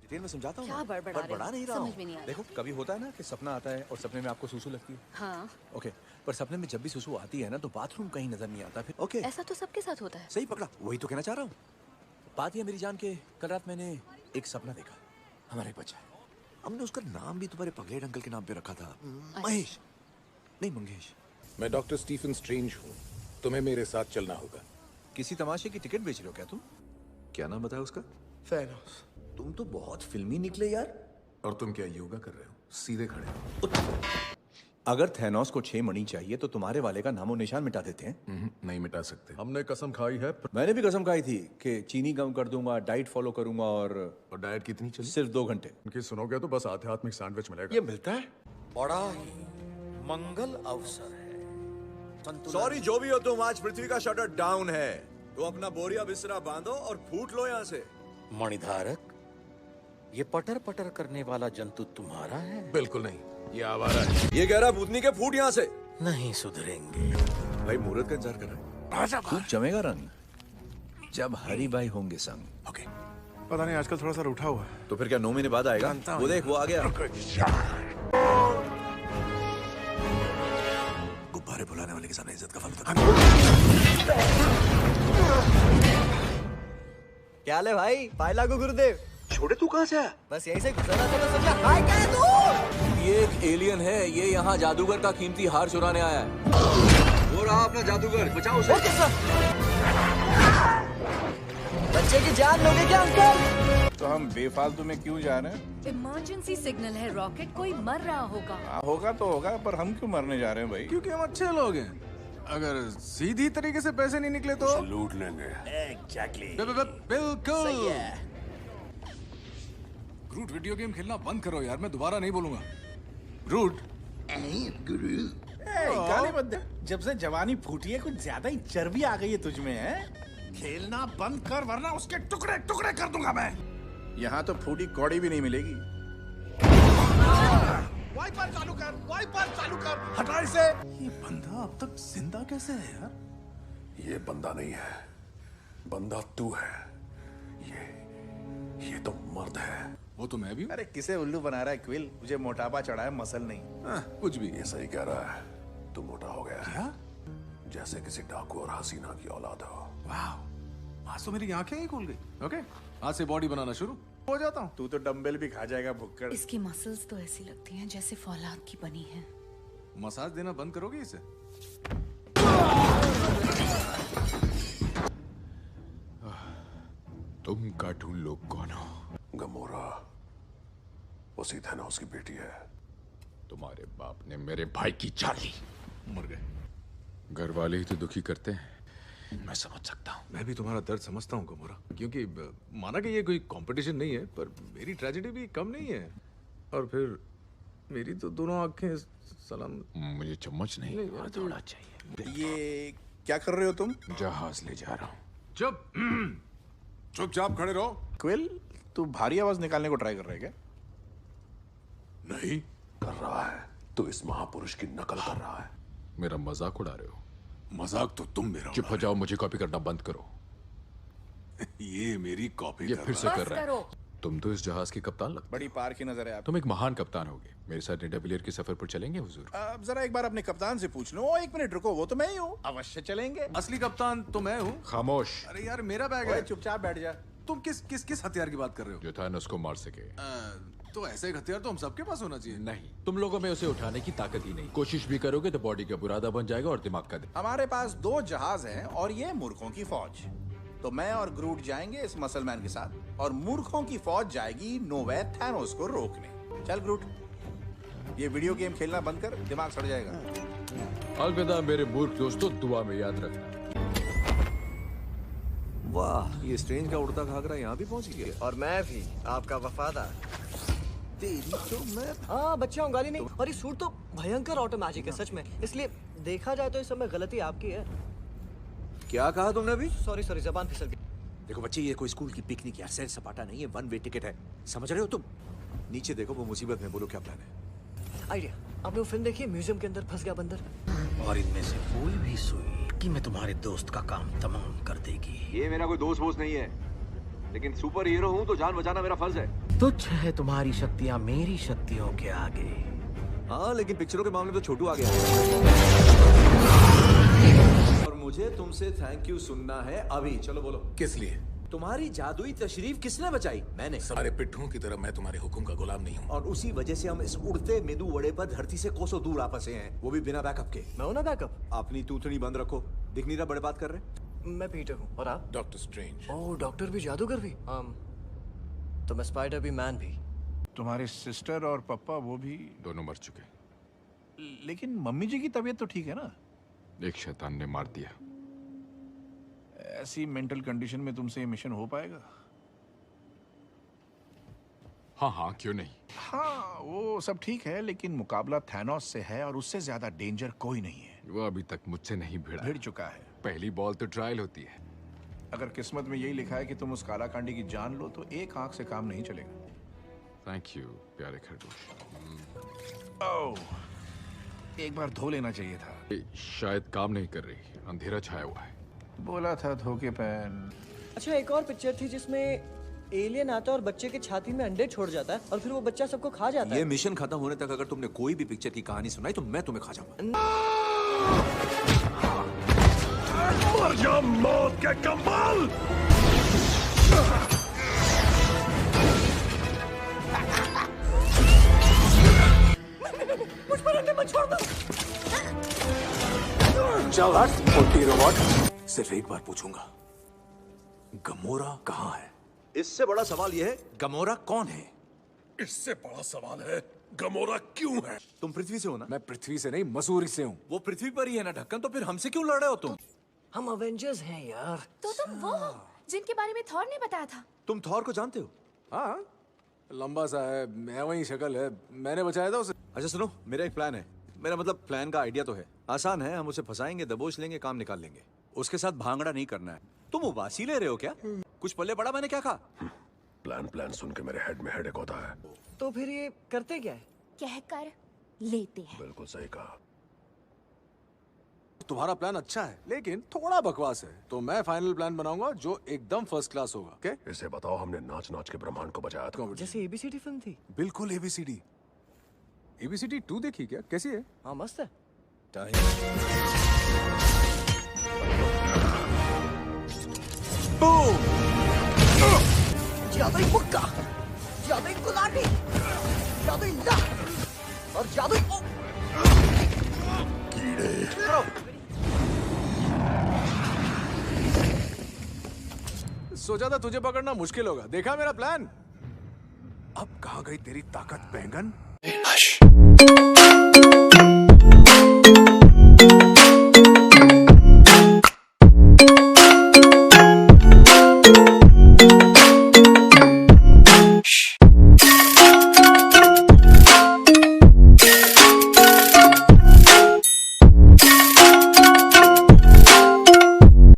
Detail में समझाता हूँ क्या बड़बड़ा रहे हो? बड़ा नहीं रहा समझ में नहीं हूँ। आ रहा। देखो कभी होता है ना कि सपना आता है और सपने में आपको सुसु लगती है। हाँ, ओके, पर सपने में जब भी सुसु आती है ना तो बाथरूम कहीं नजर नहीं आता। फिर ओके ऐसा तो सबके साथ होता है। सही पकड़ा, वही तो कहना चाह रहा हूँ। बात यह मेरी जान के कल रात मैंने एक सपना देखा। हमारा एक बच्चा है, हमने उसका नाम भी तुम्हारे पगलेट अंकल के नाम पे रखा था, महेश नहीं मंगेश। मैं डॉक्टर स्टीफन स्ट्रेंज हूँ, तुम्हें मेरे साथ चलना होगा। किसी तमाशे की टिकट बेच रहे हो क्या तुम? क्या नाम बताया उसका? थैनोस। तुम तो बहुत फिल्मी निकले यार। और तुम क्या योगा कर रहे हो? सीधे खड़े हो। अगर थैनोस को 6 मणि चाहिए तो तुम्हारे वाले का नामो निशान मिटा देते हैं। नहीं मिटा सकते। हमने कसम खाई है। मैंने भी कसम खाई थी कि चीनी कम कर दूंगा, डाइट फॉलो करूंगा और डाइट कितनी चली? सिर्फ 2 घंटे। उनकी सुनोगे तो बस आध्यात्मिक सैंडविच मिलेगा। ये मिलता है? बड़ा ही मंगल अवसर है। सॉरी जो भी हो तुम, आज पृथ्वी का शटर डाउन है तो अपना बोरिया बिस्तरा बांधो और फूट लो यहाँ से। मणिधारक, ये पटर पटर करने वाला जंतु तुम्हारा है? बिल्कुल नहीं, ये आवारा है। ये कह रहा भूतनी के फूट यहाँ से। नहीं सुधरेंगे। भाई मुहूर्त का इंतजार कर रहा है। खूब जमेगा रंग जब हरी भाई होंगे संग। ओके। पता नहीं आजकल थोड़ा सा रूठा हुआ है। तो फिर क्या 9 महीने बाद आएगा? वो देख वो आ गया। गुब्बारे बुलाने वाले के सामने इज्जत का फल। क्या ले भाई? पाए लागू गुरुदेव। छोड़े तू कहाँ से आया? बस यहीं से गुजरा था तो सोचा हाय क्या है तू? ये एक एलियन है, ये यहाँ जादूगर का कीमती हार चुराने आया है। वो रहा अपना जादूगर, बचाओ उसे। Okay sir. बच्चे की जान लोगे क्या अंकल? तो हम बेफालतू में क्यों जा रहे हैं? इमरजेंसी सिग्नल है रॉकेट, कोई मर रहा होगा। हाँ होगा तो होगा, पर हम क्यों मरने जा रहे हैं भाई? क्योंकि हम अच्छे लोग हैं। अगर सीधी तरीके से पैसे नहीं निकले तो लूट लेंगे। बिल्कुल। रूट वीडियो गेम खेलना बंद करो यार, मैं दोबारा नहीं बोलूंगा। रूट गाली मत दे। जब से जवानी फूटी है कुछ ज्यादा ही चर्बी आ गई है तुझ में, है? खेलना बंद कर वरना उसके टुकड़े टुकड़े कर दूंगा मैं। यहाँ तो फूटी कौड़ी भी नहीं मिलेगी। वाइपर चालू कर, वाइपर चालू कर, हटा इसे। ये बंदा अब तक जिंदा कैसे है यार? ये बंदा नहीं है, बंदा तू है। ये तो मर्द है। वो तो मैं भी हूँ। अरे किसे उल्लू बना रहा है क्विल? मुझे मोटापा चढ़ा है, मसल नहीं। कुछ भी। ये सही कह रहा है, तू मोटा हो गया है। क्या? जैसे किसी डाकू और हसीना की औलाद हो। वाह, आज तो मेरी आंखें ही खुल गई। ओके, आज से बॉडी बनाना शुरू हो जाता हूँ। तू तो डंबल भी खा जाएगा भुक्कड़। इसकी मसल्स तो ऐसी लगती हैं जैसे फौलाद की बनी है। मसाज देना बंद करोगे इसे? तुम कार्टून लोग कौन हो? गमोरा उसी थैनोस की बेटी है। तुम्हारे बाप ने मेरे भाई की चाल ली, मर गए। घर वाले ही तो दुखी करते हैं, मैं समझ सकता हूँ। मैं भी तुम्हारा दर्द समझता हूँ गमोरा, क्योंकि माना कि ये कोई कंपटीशन नहीं है, पर मेरी ट्रेजेडी भी कम नहीं है। और फिर मेरी तो दोनों आंखें सलाम। मुझे चम्मच नहीं और थोड़ा चाहिए। ये क्या कर रहे हो तुम? जहाज ले जा रहा हूँ। चुपचाप खड़े रहो। क्विल, तू भारी आवाज निकालने को ट्राई कर रहा है क्या? नहीं कर रहा है, तू इस महापुरुष की नकल कर रहा है। मेरा मजाक उड़ा रहे हो? मजाक तो तुम मेरा चुप हो जाओ, मुझे कॉपी करना बंद करो। ये मेरी कॉपी ये फिर से बस कर रहा है। करो। तुम तो इस जहाज के कप्तान लगते। बड़ी पार की नजर है आप। तुम एक महान कप्तान होगे। मेरे साथ निडाबिलियर के सफर पर चलेंगे हुजूर? अब जरा एक बार अपने कप्तान से पूछ लो। 1 मिनट रुको, वो तो मैं ही हूँ। अवश्य चलेंगे। असली कप्तान तो मैं हूँ। खामोश। अरे यार मेरा बैग ओए, है। चुपचाप बैठ जा। तुम किस हथियार की बात कर रहे हो? जो था उसको मार सके। तो ऐसा एक हथियार तो हम सबके पास होना चाहिए। नहीं, तुम लोगों में उसे उठाने की ताकत ही नहीं। कोशिश भी करोगे तो बॉडी का बुरादा बन जाएगा और दिमाग का। हमारे पास 2 जहाज हैं और ये मूर्खों की फौज। तो मैं और ग्रूट जाएंगे इस मसलमैन के साथ और मूर्खों की फौज जाएगी नोवे थैनोस को रोकने। चल ग्रूट, ये वीडियो गेम खेलना बंद कर, दिमाग सड़ जाएगा। अलविदा मेरे मूर्ख दोस्तों, दुआ में याद रखना। वाह, ये स्ट्रेंज का उड़ता घाघरा यहाँ भी पहुँच गया। और मैं भी आपका वफादार। तेरी तो मैं। हाँ बच्चा हूँ, गाली नहीं। और ये सूट तो भयंकर ऑटोमैजिक है सच में, इसलिए देखा जाए तो इस समय गलती आपकी है। क्या कहा तुमने अभी? सॉरी जबान फिसल गई। देखो बच्चे, ये कोई स्कूल की पिकनिक या सैर सपाटा नहीं है, 1 वे टिकट है, समझ रहे हो तुम? नीचे देखो, वो मुसीबत में, बोलो क्या प्लान है? आइडिया, आपने वो फिल्म देखी है म्यूजियम के अंदर फंस गया बंदर? और इनमें से कोई भी सुई कि मैं तुम्हारे दोस्त का काम तमाम कर देगी। ये मेरा कोई दोस्त वोस्त नहीं है। लेकिन सुपर हीरो हूँ तो जान बचाना मेरा फर्ज है। तुच्छ है तुम्हारी शक्तियां मेरी शक्तियों के आगे। हाँ, लेकिन पिक्चरों के मामले में तो छोटू आ गया। और मुझे तुमसे थैंक यू सुनना है अभी। चलो बोलो। किस लिए? तुम्हारी जादुई तशरीफ किसने बचाई? मैंने। सारे पिट्ठुओं की तरह मैं तुम्हारे हुक्म का गुलाम नहीं हूँ। और उसी वजह से हम इस उड़ते मेदू वड़े पर धरती से कोसों दूर आ फंसे हैं, वो भी बिना बैकअप के। मैं हूं ना बैकअप। अपनी तूतनी बंद रखो, दिख नहीं रहा बड़े बात कर रहे। मैं पीटर हूँ और आप? Doctor strange. ओह, डॉक्टर भी, जादूगर भी। तो मैं स्पाइडर भी, मैन भी। तुम्हारे सिस्टर और पापा वो भी? दोनों मर चुके। लेकिन मम्मी जी की तबीयत तो ठीक है ना? एक शैतान ने मार दिया। ऐसी मेंटल कंडीशन में तुमसे ये मिशन हो पाएगा? हाँ हाँ, क्यों नहीं। हाँ, वो सब ठीक है, लेकिन मुकाबला थैनोस से है और उससे ज्यादा डेंजर कोई नहीं है। वो अभी तक मुझसे नहीं भिड़ा। भिड़ चुका है। पहली बॉल तो ट्रायल होती है। अगर किस्मत में यही लिखा है कि तुम उस कालाकांडी की जान लो तो एक आंख से काम नहीं चलेगा। थैंक यू प्यारे खरगोश। ओह, एक बार धो लेना चाहिए था। ये शायद काम नहीं कर रही, अंधेरा छाया हुआ है। बोला था धोखे पहन। अच्छा, एक और पिक्चर थी जिसमें एलियन आता है और बच्चे की छाती में अंडे छोड़ जाता है और फिर वो बच्चा सबको खा जाता ये है। मिशन खत्म होने तक अगर तुमने कोई भी पिक्चर की कहानी सुनाई तो मैं तुम्हें खा जाऊंगा। मर जा मौत के कमाल! मुझ पर अंडे मत छोड़ दो। चल हट पोटी रोबोट। सिर्फ एक बार पूछूंगा, गमोरा कहाँ है? इससे बड़ा सवाल यह है, गमोरा कौन है? इससे बड़ा सवाल है, गमोरा क्यों है? तुम पृथ्वी से हो ना? मैं पृथ्वी से नहीं, मसूरी से हूँ। वो पृथ्वी पर ही है ना ढक्कन, तो फिर हमसे क्यों लड़ रहे हो तुम? हम अवेंजर्स हैं यार। तो तुम वो हो जिनके बारे में थॉर ने बताया था। तुम थॉर को जानते हो? हाँ, लंबा सा है, मैं वही शक्ल है, मैंने बचाया था उसे। अच्छा सुनो, मेरा एक प्लान है। मेरा मतलब प्लान का आइडिया तो है, आसान है। हम उसे फंसाएंगे, दबोच लेंगे, काम निकाल लेंगे। उसके साथ भांगड़ा नहीं करना है। तुम उबासी ले रहे हो क्या? कुछ पल्ले पड़ा मैंने क्या कहा? प्लान सुन के मेरे हेड में हेडेक होता है। तो फिर ये करते क्या है? कहकर लेते हैं। बिल्कुल सही कहा। तुम्हारा प्लान अच्छा है, लेकिन थोड़ा बकवास है। तो मैं फाइनल प्लान बनाऊंगा जो एकदम फर्स्ट क्लास होगा। ओके? इसे बताओ, हमने नाच नाच के ब्रह्मांड को बचाया था। जैसे एबीसीडी फिल्म थी। बिल्कुल एबीसीडी। एबीसीडी 2 देखी क्या? कैसी है? हाँ, मस्त है। जादुई मुक्का, जादुई गुलाटी, जादुई लात और जादुई सोचा था तुझे पकड़ना मुश्किल होगा। देखा मेरा प्लान? अब कहाँ गई तेरी ताकत बैंगन?